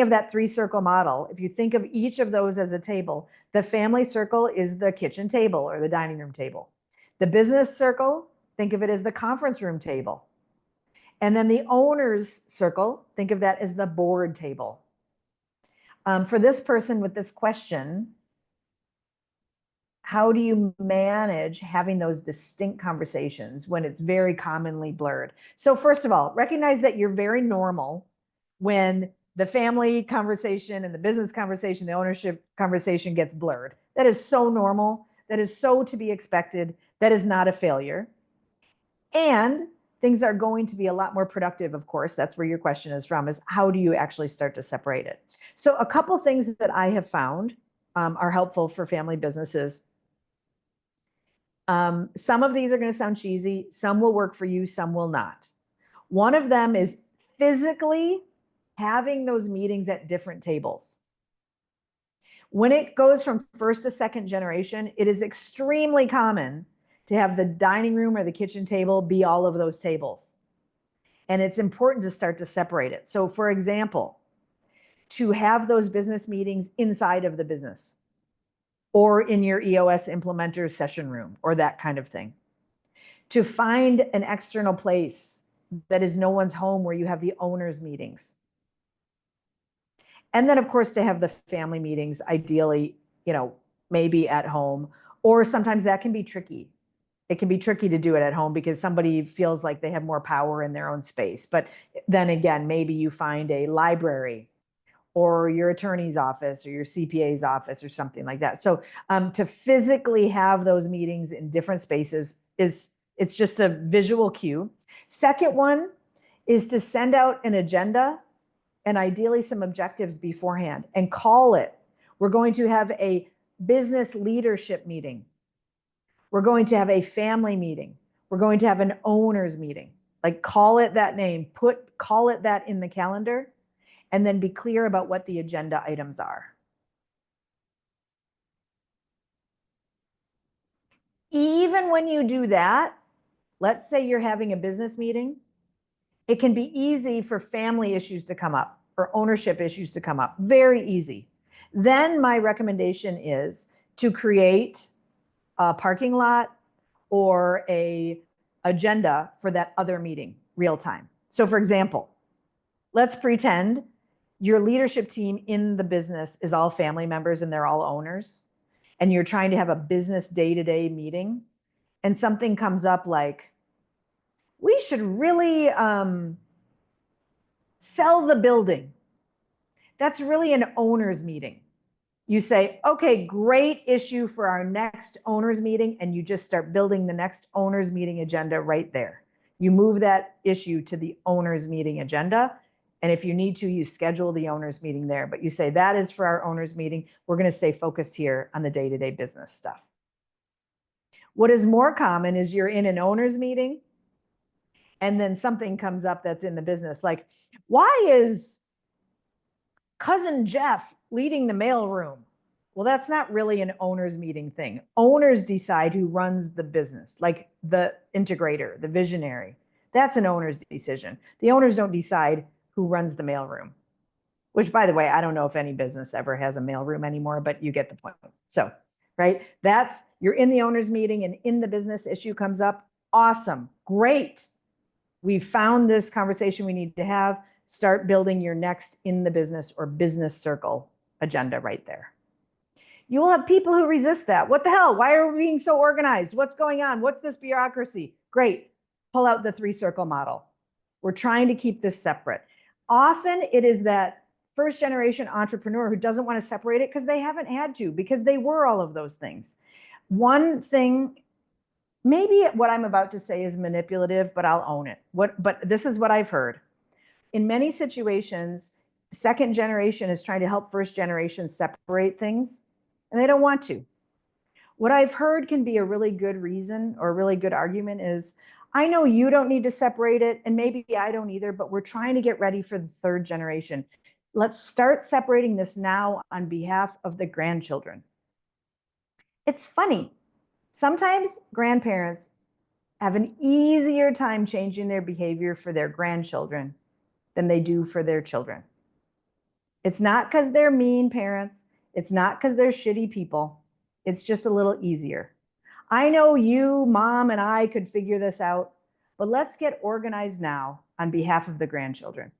of that three-circle model, if you think of each of those as a table, the family circle is the kitchen table or the dining room table. The business circle, think of it as the conference room table. And then the owner's circle, think of that as the board table. For this person with this question, how do you manage having those distinct conversations when it's very commonly blurred? So first of all, recognize that you're very normal when the family conversation and the business conversation, the ownership conversation gets blurred. That is so normal. That is so to be expected. That is not a failure. And things are going to be a lot more productive, of course. That's where your question is from, is how do you actually start to separate it? So a couple things that I have found are helpful for family businesses. Some of these are going to sound cheesy. Some will work for you, some will not. One of them is physically having those meetings at different tables. When it goes from first to second generation, it is extremely common to have the dining room or the kitchen table be all of those tables. And it's important to start to separate it. So for example, to have those business meetings inside of the business or in your EOS implementer session room or that kind of thing. To find an external place that is no one's home where you have the owners' meetings. And then, of course, to have the family meetings, ideally, maybe at home, or sometimes that can be tricky. It can be tricky to do it at home because somebody feels like they have more power in their own space. But then again, maybe you find a library or your attorney's office or your CPA's office or something like that. So to physically have those meetings in different spaces it's just a visual cue. Second one is to send out an agenda and ideally some objectives beforehand and call it. We're going to have a business leadership meeting. We're going to have a family meeting. We're going to have an owners meeting. Like call it that name, call it that in the calendar, and then be clear about what the agenda items are. Even when you do that, let's say you're having a business meeting, it can be easy for family issues to come up or ownership issues to come up. Very easy. Then my recommendation is to create a parking lot or a agenda for that other meeting real time. So for example, let's pretend your leadership team in the business is all family members and they're all owners, and you're trying to have a business day-to-day meeting, and something comes up like, we should really sell the building. That's really an owners meeting. You say, okay, great issue for our next owners meeting, and you just start building the next owners meeting agenda right there. You move that issue to the owners meeting agenda. And if you need to, you schedule the owners meeting there, but you say that is for our owners meeting. We're going to stay focused here on the day-to-day business stuff. What is more common is you're in an owners meeting and then something comes up that's in the business. Like, why is cousin Jeff leading the mailroom? Well, that's not really an owners meeting thing. Owners decide who runs the business, like the integrator, the visionary. That's an owner's decision. The owners don't decide who runs the mailroom, which, by the way, I don't know if any business ever has a mailroom anymore, but you get the point. So, right, you're in the owners meeting and in the business issue comes up. Awesome, great. We found this conversation we need to have. Start building your next in the business or business circle agenda right there. You will have people who resist that. What the hell? Why are we being so organized? What's going on? What's this bureaucracy? Great. Pull out the three-circle model. We're trying to keep this separate. Often it is that first-generation entrepreneur who doesn't want to separate it because they haven't had to, because they were all of those things. One thing, maybe what I'm about to say is manipulative, but I'll own it. But this is what I've heard. In many situations, second generation is trying to help first generation separate things, and they don't want to. What I've heard can be a really good reason or a really good argument is, I know you don't need to separate it, and maybe I don't either, but we're trying to get ready for the third generation. Let's start separating this now on behalf of the grandchildren. It's funny. Sometimes grandparents have an easier time changing their behavior for their grandchildren than they do for their children. It's not because they're mean parents. It's not because they're shitty people. It's just a little easier. I know you, mom, and I could figure this out, but let's get organized now on behalf of the grandchildren.